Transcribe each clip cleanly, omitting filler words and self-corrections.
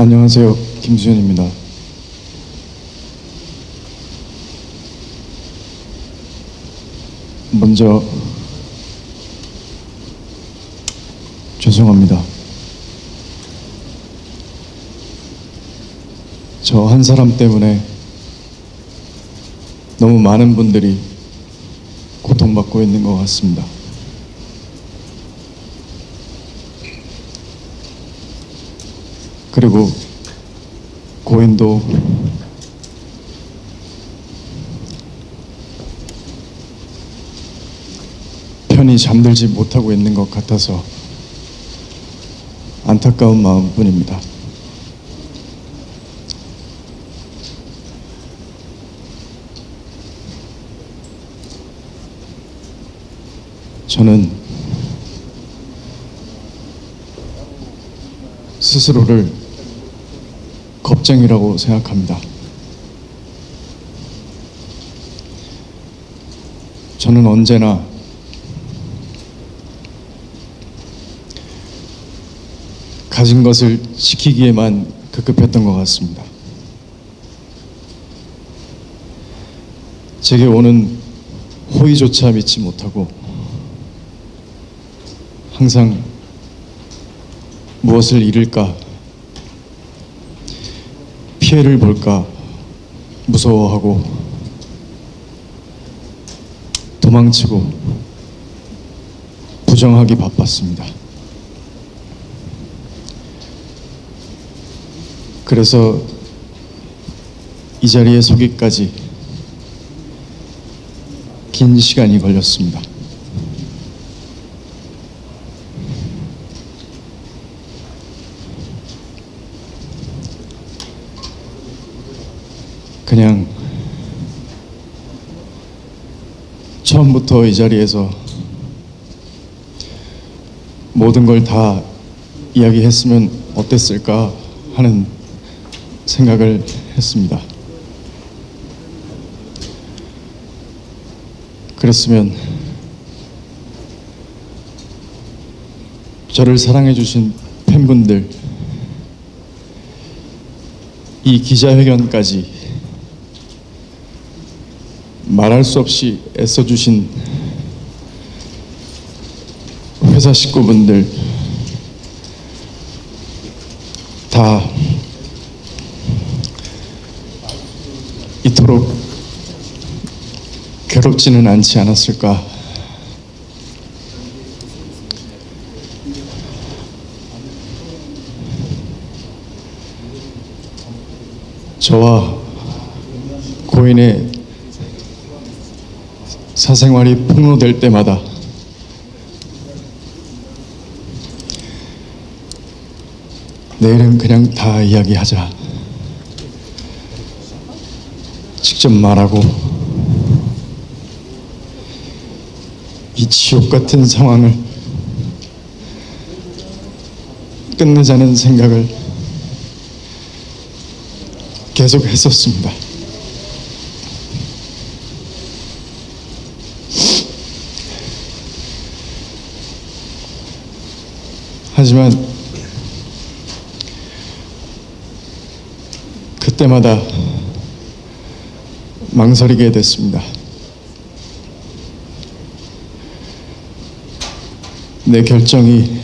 안녕하세요. 김수현입니다. 먼저 죄송합니다. 저 한 사람 때문에 너무 많은 분들이 고통받고 있는 것 같습니다. 그리고 고인도 편히 잠들지 못하고 있는 것 같아서 안타까운 마음뿐입니다. 저는 스스로를 겁쟁이라고 생각합니다. 저는 언제나 가진 것을 지키기에만 급급했던 것 같습니다. 제게 오는 호의조차 믿지 못하고 항상 무엇을 잃을까, 피해를 볼까 무서워하고 도망치고 부정하기 바빴습니다. 그래서 이 자리에 서기까지 긴 시간이 걸렸습니다. 그냥 처음부터 이 자리에서 모든 걸 다 이야기했으면 어땠을까 하는 생각을 했습니다. 그랬으면 저를 사랑해 주신 팬분들, 이 기자회견까지 말할 수 없이 애써주신 회사 식구분들 다 이토록 괴롭지는 않지 않았을까. 저와 고인의 사생활이 폭로될 때마다 내일은 그냥 다 이야기하자, 직접 말하고 이 지옥 같은 상황을 끝내자는 생각을 계속 했었습니다. 하지만 그때마다 망설이게 됐습니다. 내 결정이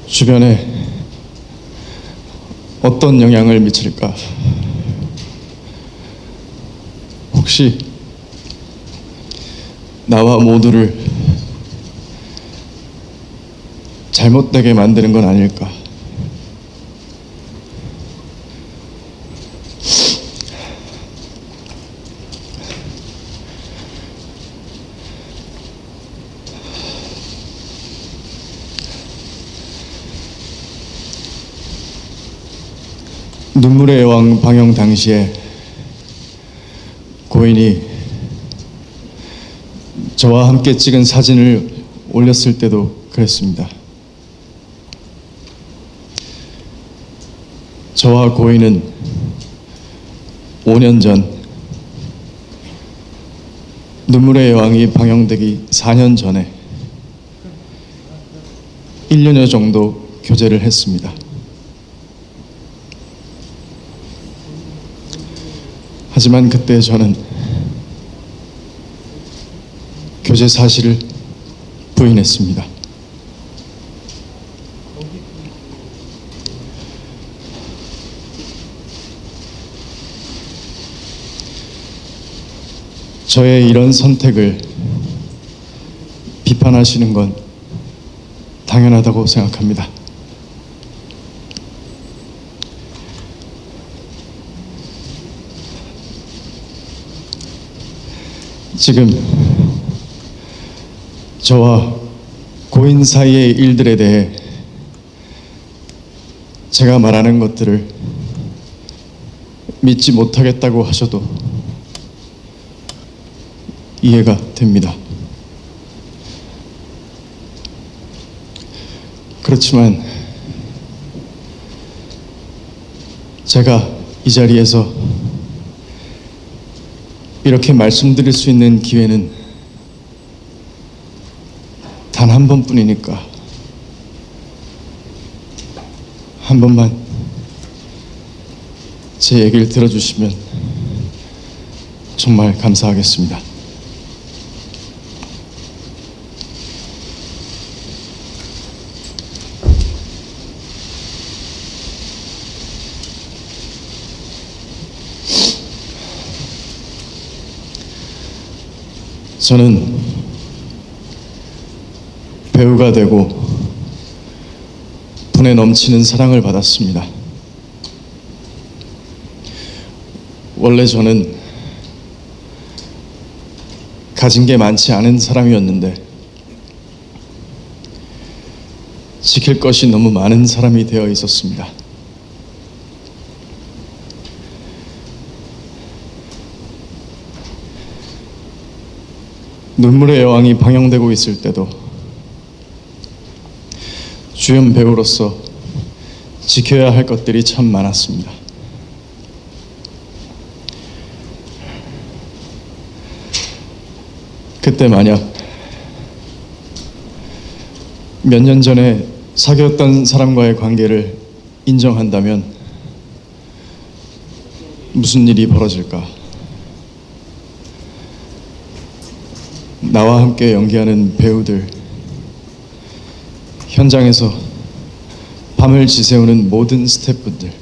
주변에 어떤 영향을 미칠까? 혹시 나와 모두를 잘못되게 만드는 건 아닐까? 눈물의 여왕 방영 당시에 고인이 저와 함께 찍은 사진을 올렸을 때도 그랬습니다. 저와 고인은 5년 전, 눈물의 여왕이 방영되기 4년 전에 1년여 정도 교제를 했습니다. 하지만 그때 저는 교제 사실을 부인했습니다. 저의 이런 선택을 비판하시는 건 당연하다고 생각합니다. 지금 저와 고인 사이의 일들에 대해 제가 말하는 것들을 믿지 못하겠다고 하셔도 이해가 됩니다. 그렇지만 제가 이 자리에서 이렇게 말씀드릴 수 있는 기회는 단 한 번뿐이니까 한 번만 제 얘기를 들어주시면 정말 감사하겠습니다. 저는 배우가 되고 분에 넘치는 사랑을 받았습니다. 원래 저는 가진 게 많지 않은 사람이었는데 지킬 것이 너무 많은 사람이 되어 있었습니다. 눈물의 여왕이 방영되고 있을 때도 주연 배우로서 지켜야 할 것들이 참 많았습니다. 그때 만약 몇 년 전에 사귀었던 사람과의 관계를 인정한다면 무슨 일이 벌어질까? 나와 함께 연기하는 배우들, 현장에서 밤을 지새우는 모든 스태프분들,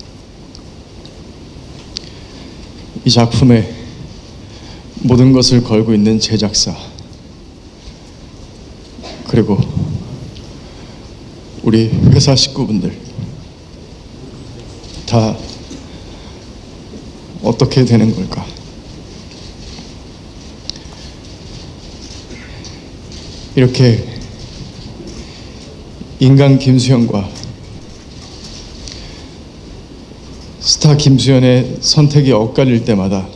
이 작품에 모든 것을 걸고 있는 제작사, 그리고 우리 회사 식구분들 다 어떻게 되는 걸까? 이렇게 인간 김수현과 스타 김수현의 선택이 엇갈릴 때마다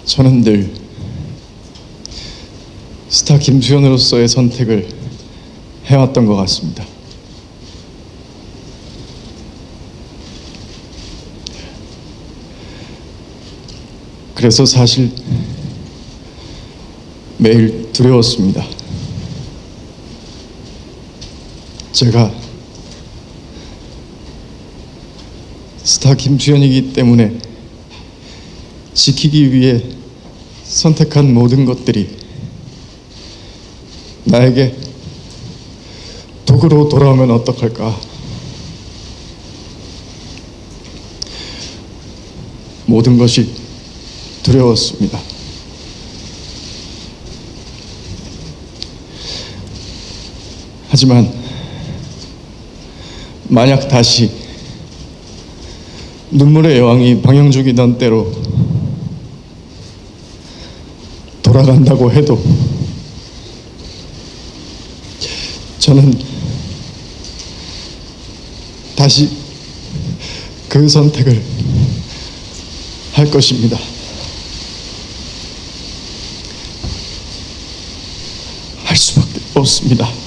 저는 늘 스타 김수현으로서의 선택을 해왔던 것 같습니다. 그래서 사실 매일 두려웠습니다. 제가 스타 김수현이기 때문에 지키기 위해 선택한 모든 것들이 나에게 독으로 돌아오면 어떡할까? 모든 것이 두려웠습니다. 하지만 만약 다시 눈물의 여왕이 방영중이던 때로 돌아간다고 해도 저는 다시 그 선택을 할 것입니다. 할 수밖에 없습니다.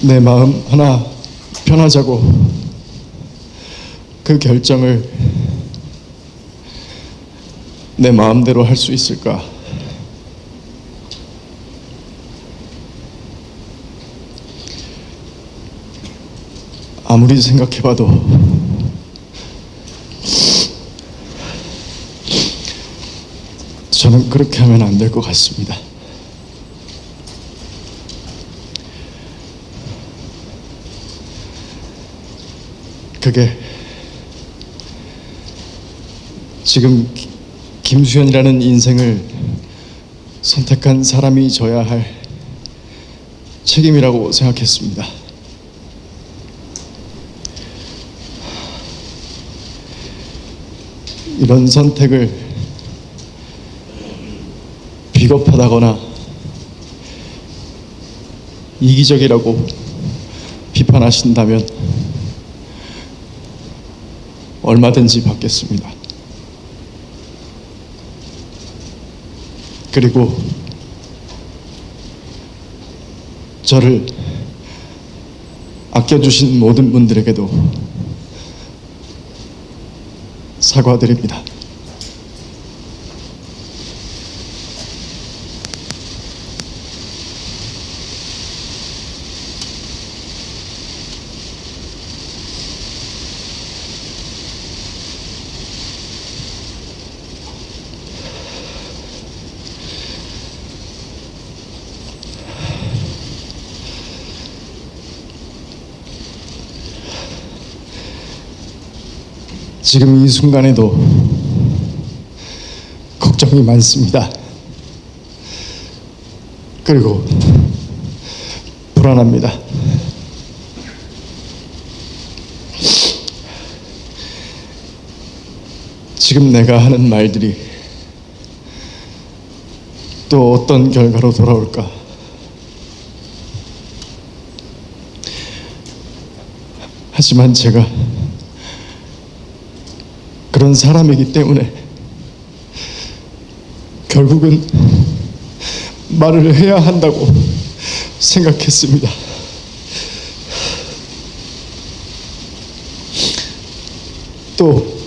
내 마음 하나 편하자고 그 결정을 내 마음대로 할 수 있을까? 아무리 생각해봐도 저는 그렇게 하면 안 될 것 같습니다. 그게 지금 김수현이라는 인생을 선택한 사람이 져야 할 책임이라고 생각했습니다. 이런 선택을 비겁하다거나 이기적이라고 비판하신다면 얼마든지 받겠습니다. 그리고 저를 아껴주신 모든 분들에게도 사과드립니다. 지금 이 순간에도 걱정이 많습니다. 그리고 불안합니다. 지금 내가 하는 말들이 또 어떤 결과로 돌아올까? 하지만 제가 그런 사람이기 때문에 결국은 말을 해야 한다고 생각했습니다. 또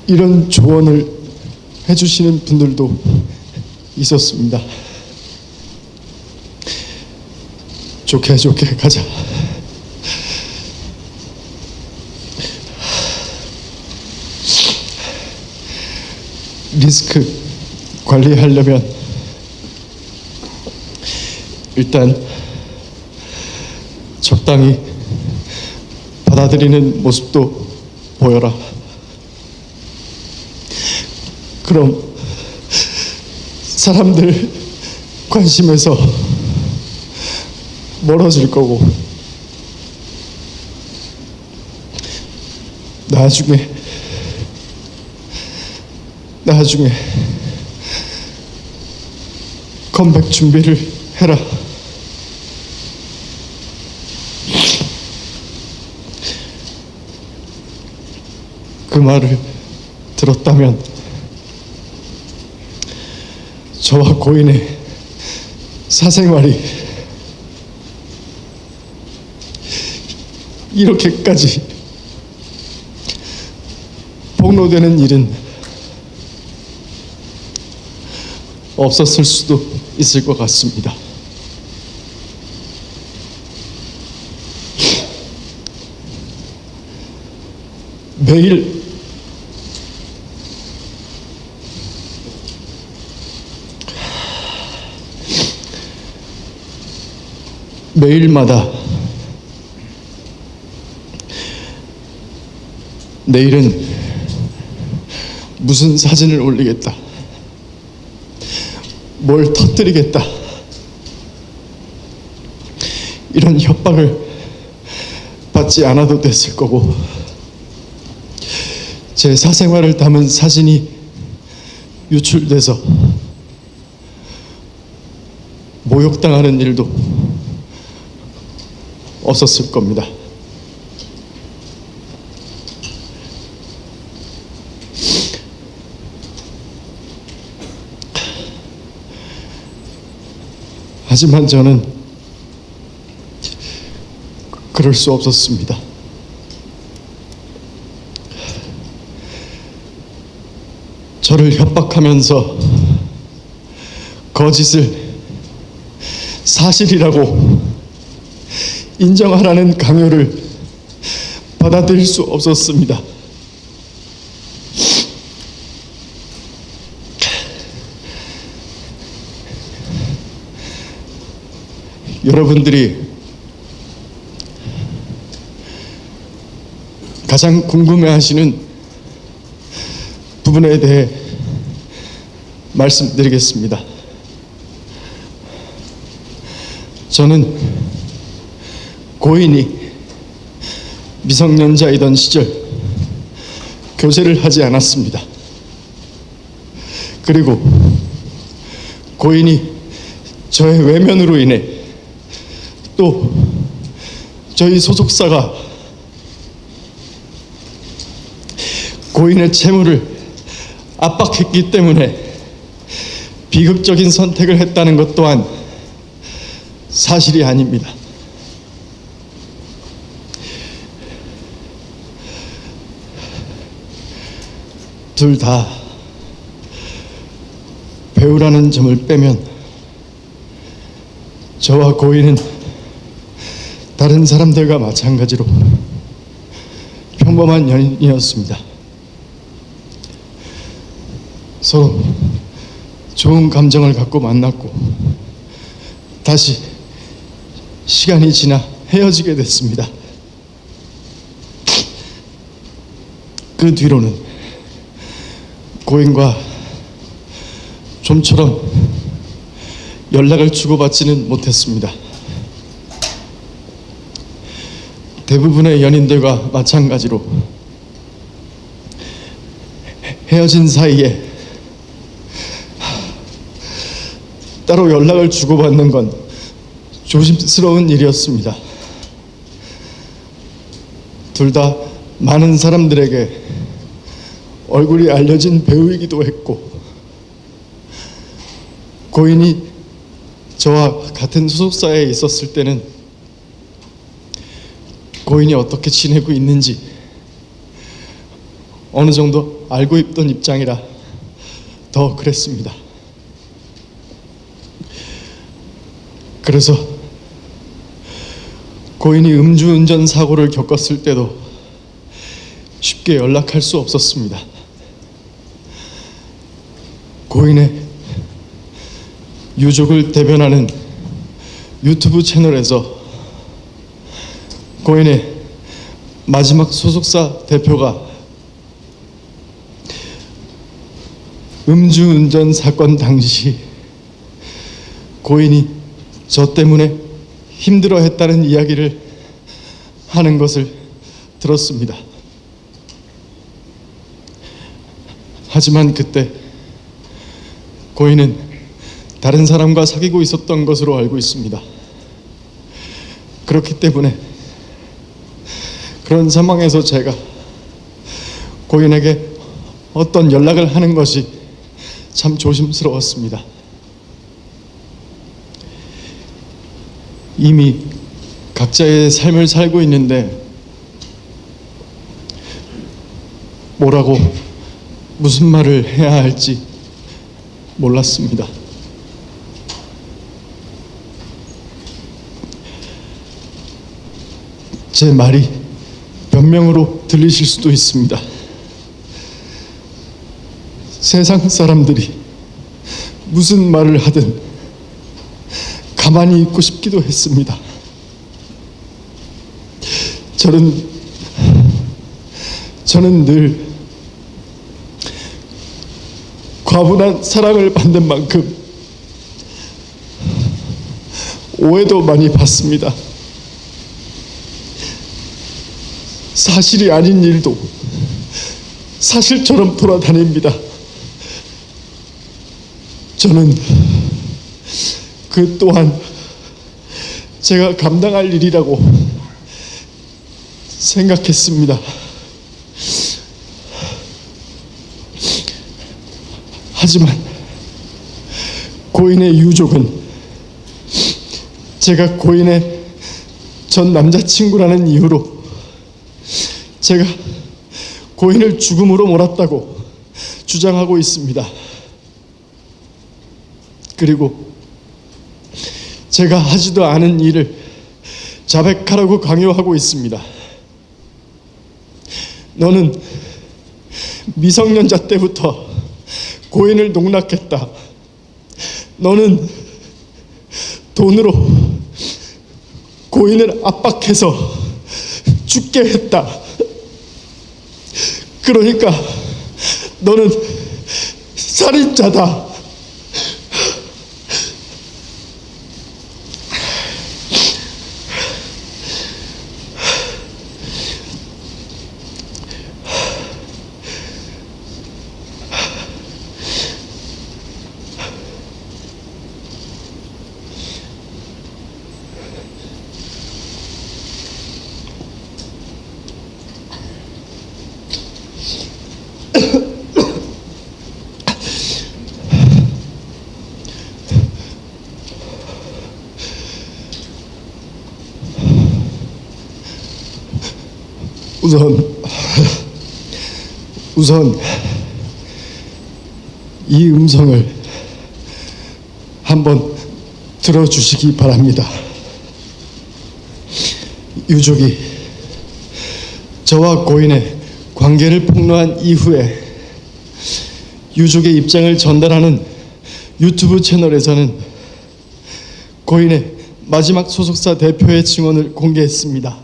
이런 조언을 해주시는 분들도 있었습니다. 좋게 좋게 가자. 리스크 관리하려면 일단 적당히 받아들이는 모습도 보여라. 그럼 사람들 관심에서 멀어질 거고 나중에 컴백 준비를 해라. 그 말을 들었다면 저와 고인의 사생활이 이렇게까지 폭로되는 일은 없었을 수도 있을 것 같습니다. 매일마다 내일은 무슨 사진을 올리겠다, 뭘 터뜨리겠다, 이런 협박을 받지 않아도 됐을 거고, 제 사생활을 담은 사진이 유출돼서 모욕당하는 일도 없었을 겁니다. 하지만 저는 그럴 수 없었습니다. 저를 협박하면서 거짓을 사실이라고 인정하라는 강요를 받아들일 수 없었습니다. 여러분들이 가장 궁금해하시는 부분에 대해 말씀드리겠습니다. 저는 고인이 미성년자이던 시절 교제를 하지 않았습니다. 그리고 고인이 저의 외면으로 인해 또 저희 소속사가 고인의 채무를 압박했기 때문에 비극적인 선택을 했다는 것 또한 사실이 아닙니다. 둘 다 배우라는 점을 빼면 저와 고인은 다른 사람들과 마찬가지로 평범한 연인이었습니다. 서로 좋은 감정을 갖고 만났고 다시 시간이 지나 헤어지게 됐습니다. 그 뒤로는 고인과 좀처럼 연락을 주고받지는 못했습니다. 대부분의 연인들과 마찬가지로 헤어진 사이에 따로 연락을 주고받는 건 조심스러운 일이었습니다. 둘 다 많은 사람들에게 얼굴이 알려진 배우이기도 했고, 고인이 저와 같은 소속사에 있었을 때는 고인이 어떻게 지내고 있는지 어느 정도 알고 있던 입장이라 더 그랬습니다. 그래서 고인이 음주운전 사고를 겪었을 때도 쉽게 연락할 수 없었습니다. 고인의 유족을 대변하는 유튜브 채널에서 고인의 마지막 소속사 대표가 음주운전 사건 당시 고인이 저 때문에 힘들어했다는 이야기를 하는 것을 들었습니다. 하지만 그때 고인은 다른 사람과 사귀고 있었던 것으로 알고 있습니다. 그렇기 때문에 그런 상황에서 제가 고인에게 어떤 연락을 하는 것이 참 조심스러웠습니다. 이미 각자의 삶을 살고 있는데 뭐라고 무슨 말을 해야 할지 몰랐습니다. 제 말이 변명으로 들리실 수도 있습니다. 세상 사람들이 무슨 말을 하든 가만히 있고 싶기도 했습니다. 저는 늘 과분한 사랑을 받는 만큼 오해도 많이 받습니다. 사실이 아닌 일도 사실처럼 돌아다닙니다. 저는 그 또한 제가 감당할 일이라고 생각했습니다. 하지만 고인의 유족은 제가 고인의 전 남자친구라는 이유로 제가 고인을 죽음으로 몰았다고 주장하고 있습니다. 그리고 제가 하지도 않은 일을 자백하라고 강요하고 있습니다. 너는 미성년자 때부터 고인을 농락했다. 너는 돈으로 고인을 압박해서 죽게 했다. 그러니까 너는 살인자다. 우선 이 음성을 한번 들어주시기 바랍니다. 유족이 저와 고인의 관계를 폭로한 이후에 유족의 입장을 전달하는 유튜브 채널에서는 고인의 마지막 소속사 대표의 증언을 공개했습니다.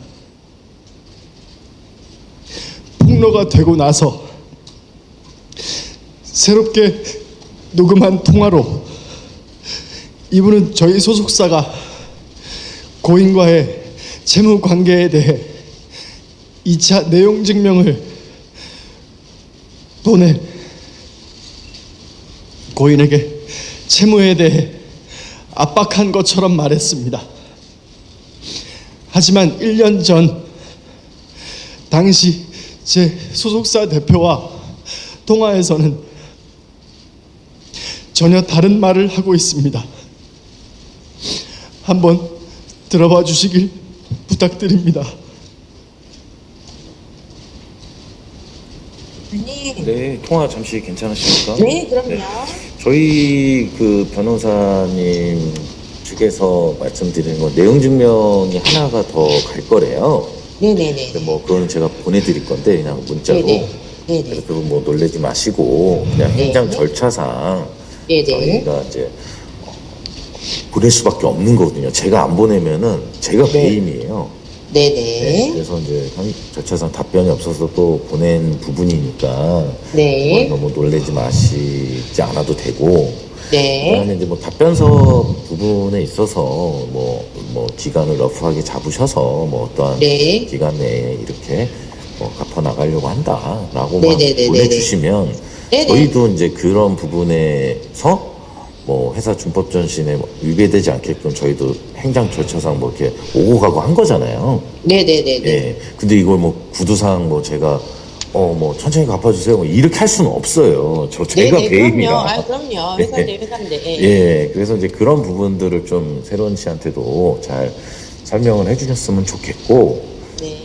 폭로가 되고 나서 새롭게 녹음한 통화로 이분은 저희 소속사가 고인과의 채무 관계에 대해 2차 내용 증명을 보내 고인에게 채무에 대해 압박한 것처럼 말했습니다. 하지만 1년 전 당시 제 소속사 대표와 통화에서는 전혀 다른 말을 하고 있습니다. 한번 들어봐 주시길 부탁드립니다. 네, 통화 잠시 괜찮으십니까? 네, 그럼요. 네. 저희 그 변호사님 측에서 말씀드리는 건 내용 증명이 하나가 더 갈 거래요. 네네네. 근데 뭐 그거는 제가 보내드릴 건데 그냥 문자로. 네네. 네네. 그래서 그거 뭐 놀라지 마시고 그냥 행정 네. 절차상 네네. 저희가 이제 보낼 수밖에 없는 거거든요. 제가 안 보내면은 제가 네. 배임이에요. 네네. 네, 그래서 이제 절차상 답변이 없어서 또 보낸 부분이니까 네. 너무 놀라지 마시지 않아도 되고, 네. 그다음에 이제 뭐 답변서 부분에 있어서 뭐 기간을 러프하게 잡으셔서 뭐 어떠한 네. 기간 내에 이렇게 갚아 나가려고 한다라고만 네네네네네. 보내주시면 네네. 저희도 이제 그런 부분에서 뭐 회사 준법 전신에 위배되지 않게끔 저희도 행정 절차상 뭐 이렇게 오고 가고 한 거잖아요. 네네네네. 예. 근데 이걸 뭐 구두상 뭐 제가 뭐 천천히 갚아주세요. 뭐 이렇게 할 수는 없어요. 제가 네네, 배임이라. 그럼요. 회사인데, 회사인데. 예. 예. 그래서 이제 그런 부분들을 좀 새로운 씨한테도 잘 설명을 해주셨으면 좋겠고. 네.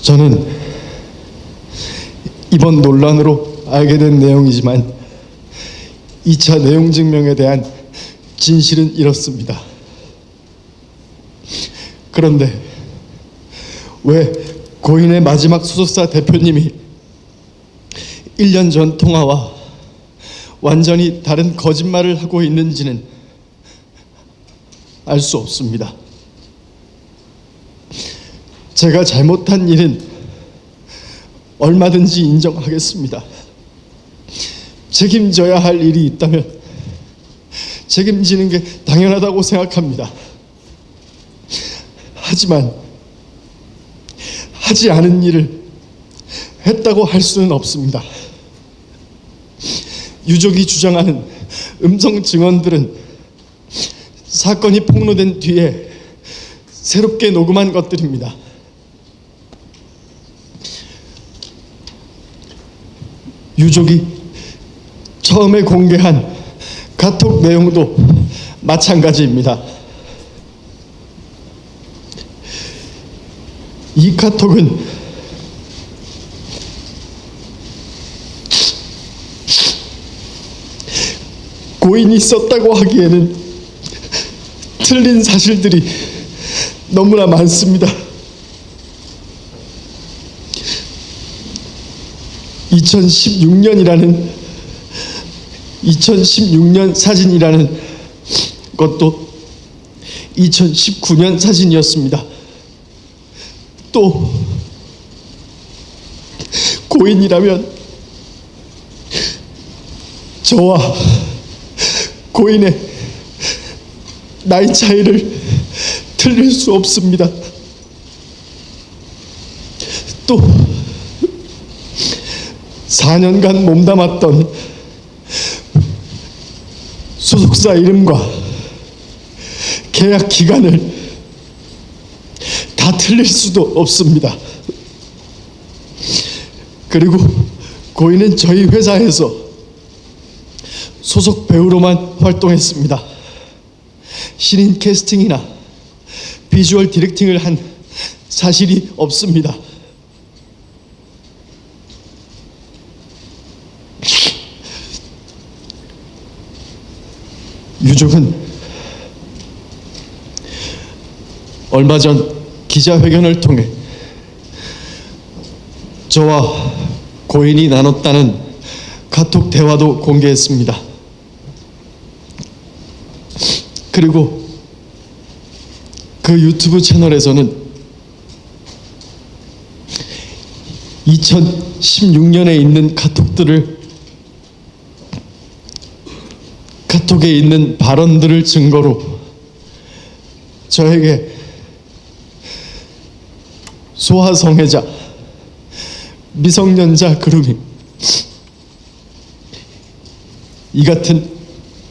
저는 이번 논란으로 알게 된 내용이지만 2차 내용 증명에 대한 진실은 이렇습니다. 그런데 왜 고인의 마지막 소속사 대표님이 1년 전 통화와 완전히 다른 거짓말을 하고 있는지는 알 수 없습니다. 제가 잘못한 일은 얼마든지 인정하겠습니다. 책임져야 할 일이 있다면 책임지는 게 당연하다고 생각합니다. 하지만 하지 않은 일을 했다고 할 수는 없습니다. 유족이 주장하는 음성 증언들은 사건이 폭로된 뒤에 새롭게 녹음한 것들입니다. 유족이 처음에 공개한 카톡 내용도 마찬가지입니다. 이 카톡은 고인이 있었다고 하기에는 틀린 사실들이 너무나 많습니다. 2016년 사진이라는 것도 2019년 사진이었습니다. 또 고인이라면 저와 고인의 나이 차이를 틀릴 수 없습니다. 또 4년간 몸담았던 소속사 이름과 계약 기간을 다 틀릴 수도 없습니다. 그리고 고인은 저희 회사에서 소속 배우로만 활동했습니다. 신인 캐스팅이나 비주얼 디렉팅을 한 사실이 없습니다. 유족은 얼마 전 기자회견을 통해 저와 고인이 나눴다는 카톡 대화도 공개했습니다. 그리고 그 유튜브 채널에서는 2016년에 있는 카톡에 있는 발언들을 증거로 저에게 소아성애자, 미성년자 그루밍, 이 같은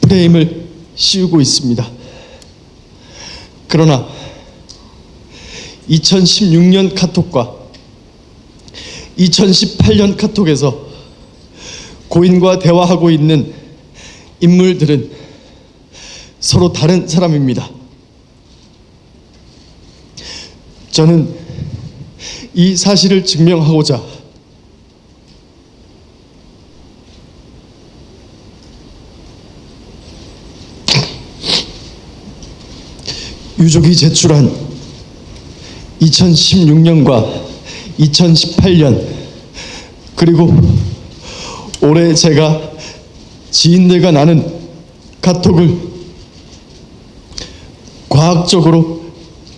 프레임을 씌우고 있습니다. 그러나 2016년 카톡과 2018년 카톡에서 고인과 대화하고 있는 인물들은 서로 다른 사람입니다. 저는 이 사실을 증명하고자 유족이 제출한 2016년과 2018년 그리고 올해 제가 지인들과 나눈 카톡을 과학적으로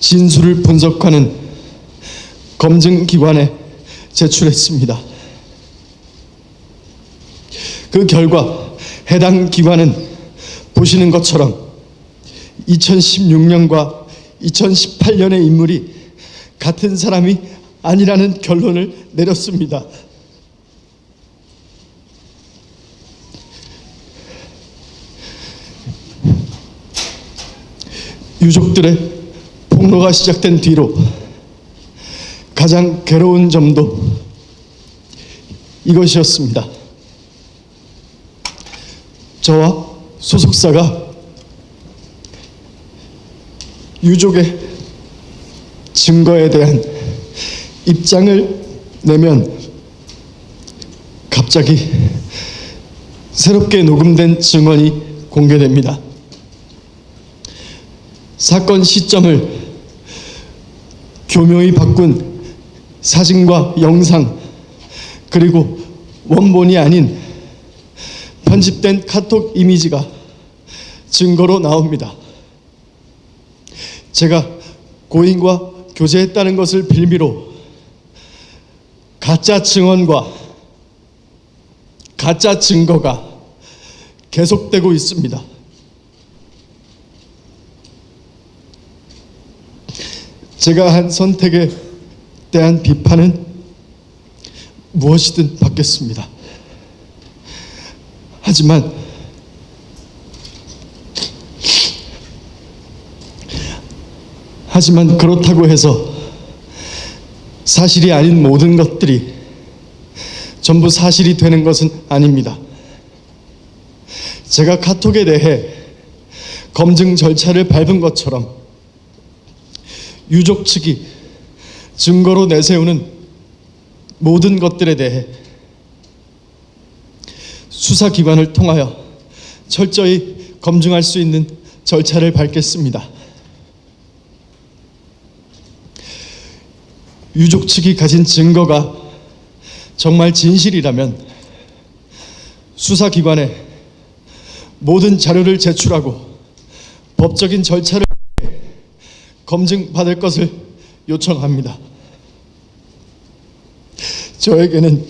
진술을 분석하는 검증기관에 제출했습니다. 그 결과 해당 기관은 보시는 것처럼 2016년과 2018년의 인물이 같은 사람이 아니라는 결론을 내렸습니다. 유족들의 폭로가 시작된 뒤로 가장 괴로운 점도 이것이었습니다. 저와 소속사가 유족의 증거에 대한 입장을 내면 갑자기 새롭게 녹음된 증언이 공개됩니다. 사건 시점을 교묘히 바꾼 사진과 영상 그리고 원본이 아닌 편집된 카톡 이미지가 증거로 나옵니다. 제가 고인과 교제했다는 것을 빌미로 가짜 증언과 가짜 증거가 계속되고 있습니다. 제가 한 선택에 대한 비판은 무엇이든 받겠습니다. 하지만 그렇다고 해서 사실이 아닌 모든 것들이 전부 사실이 되는 것은 아닙니다. 제가 카톡에 대해 검증 절차를 밟은 것처럼 유족 측이 증거로 내세우는 모든 것들에 대해 수사기관을 통하여 철저히 검증할 수 있는 절차를 밟겠습니다. 유족 측이 가진 증거가 정말 진실이라면 수사기관에 모든 자료를 제출하고 법적인 절차를 검증받을 것을 요청합니다. 저에게는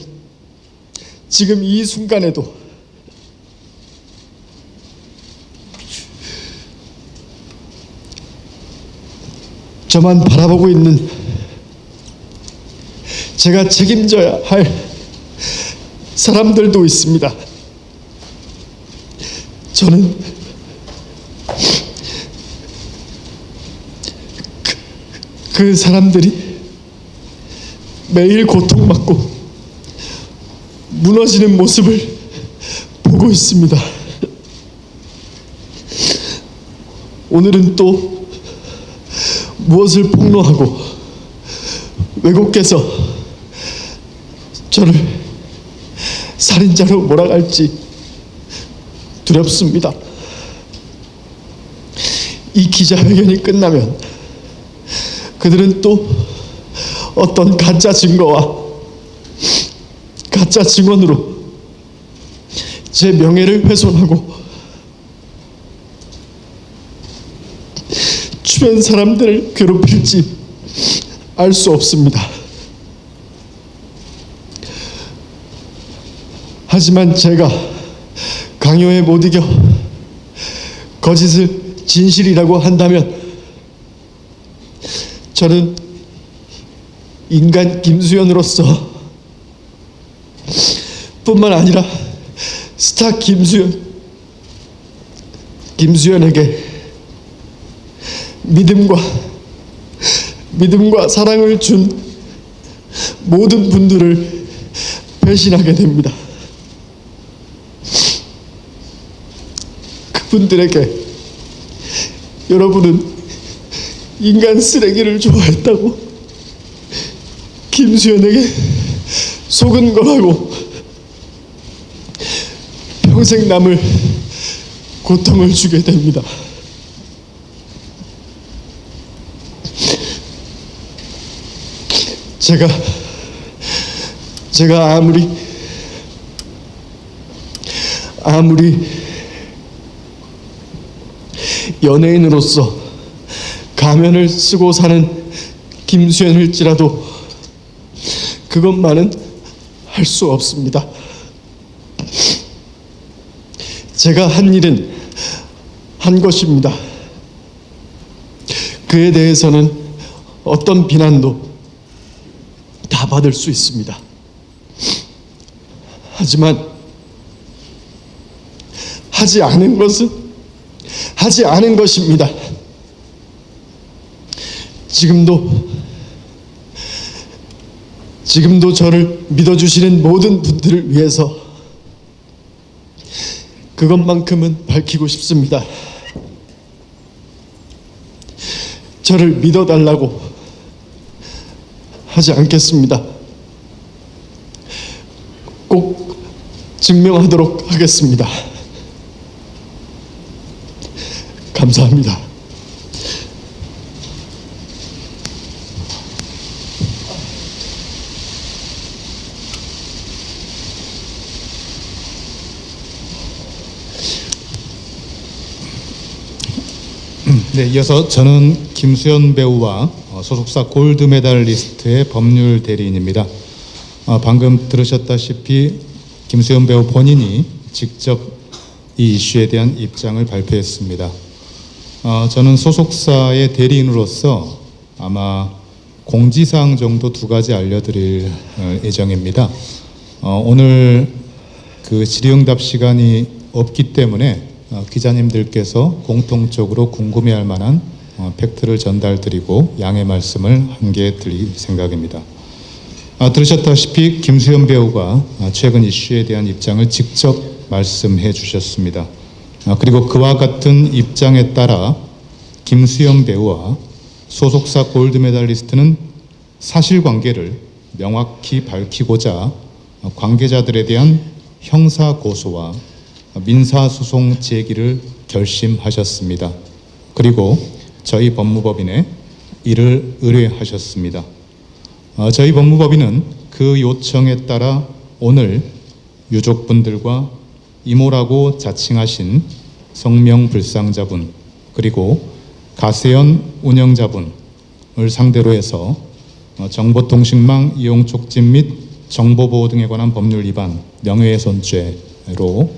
지금 이 순간에도 저만 바라보고 있는 제가 책임져야 할 사람들도 있습니다. 저는 그 사람들이 매일 고통받고 무너지는 모습을 보고 있습니다. 오늘은 또 무엇을 폭로하고 왜곡해서 저를 살인자로 몰아갈지 두렵습니다. 이 기자회견이 끝나면 그들은 또 어떤 가짜 증거와 가짜 증언으로 제 명예를 훼손하고 주변 사람들을 괴롭힐지 알 수 없습니다. 하지만 제가 강요에 못 이겨 거짓을 진실이라고 한다면 저는 인간 김수현으로서 뿐만 아니라 스타 김수현에게 믿음과 사랑을 준 모든 분들을 배신하게 됩니다. 그분들에게 여러분은 인간 쓰레기를 좋아했다고, 김수현에게 속은 거라고 평생 남을 고통을 주게 됩니다. 제가 아무리 연예인으로서 가면을 쓰고 사는 김수현일지라도 그것만은 할 수 없습니다. 제가 한 일은 한 것입니다. 그에 대해서는 어떤 비난도 다 받을 수 있습니다. 하지만 하지 않은 것은 하지 않은 것입니다. 지금도 저를 믿어주시는 모든 분들을 위해서 그것만큼은 밝히고 싶습니다. 저를 믿어달라고 하지 않겠습니다. 꼭 증명하도록 하겠습니다. 감사합니다. 네, 이어서 저는 김수현 배우와 소속사 골드메달리스트의 법률 대리인입니다. 방금 들으셨다시피 김수현 배우 본인이 직접 이 이슈에 대한 입장을 발표했습니다. 저는 소속사의 대리인으로서 아마 공지사항 정도 2가지 알려드릴 예정입니다. 오늘 그 질의응답 시간이 없기 때문에 기자님들께서 공통적으로 궁금해할 만한 팩트를 전달드리고 양해 말씀을 한 개 드릴 생각입니다. 들으셨다시피 김수현 배우가 최근 이슈에 대한 입장을 직접 말씀해 주셨습니다. 그리고 그와 같은 입장에 따라 김수현 배우와 소속사 골드메달리스트는 사실관계를 명확히 밝히고자 관계자들에 대한 형사 고소와 민사소송 제기를 결심하셨습니다. 그리고 저희 법무법인에 이를 의뢰하셨습니다. 저희 법무법인은 그 요청에 따라 오늘 유족분들과 이모라고 자칭하신 성명불상자분 그리고 가세연 운영자분을 상대로 해서 정보통신망 이용 촉진 및 정보보호 등에 관한 법률 위반 명예훼손죄로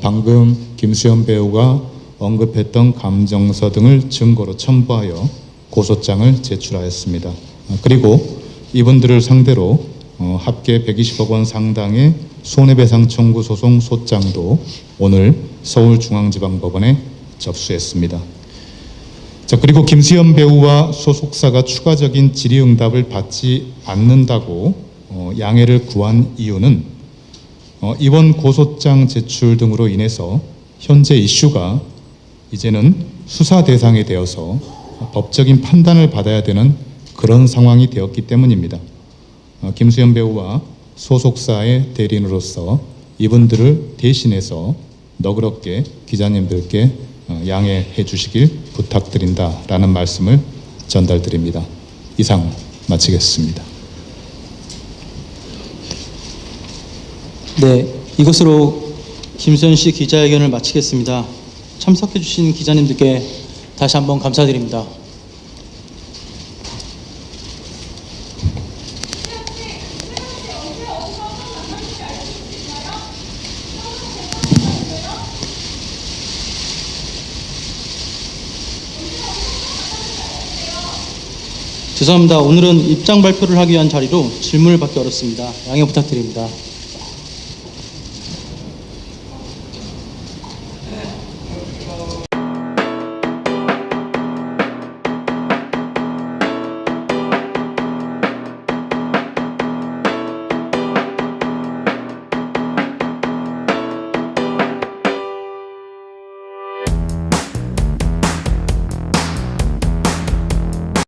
방금 김수현 배우가 언급했던 감정서 등을 증거로 첨부하여 고소장을 제출하였습니다. 그리고 이분들을 상대로 합계 120억 원 상당의 손해배상 청구 소송 소장도 오늘 서울중앙지방법원에 접수했습니다. 자, 그리고 김수현 배우와 소속사가 추가적인 질의응답을 받지 않는다고 양해를 구한 이유는 이번 고소장 제출 등으로 인해서 현재 이슈가 이제는 수사 대상이 되어서 법적인 판단을 받아야 되는 그런 상황이 되었기 때문입니다. 김수현 배우와 소속사의 대리인으로서 이분들을 대신해서 너그럽게 기자님들께 양해해 주시길 부탁드린다라는 말씀을 전달드립니다. 이상 마치겠습니다. 네, 이것으로 김수현 씨 기자회견을 마치겠습니다. 참석해 주신 기자님들께 다시 한번 감사드립니다. 죄송합니다. 오늘은 입장 발표를 하기 위한 자리로 질문을 받기 어렵습니다. 양해 부탁드립니다.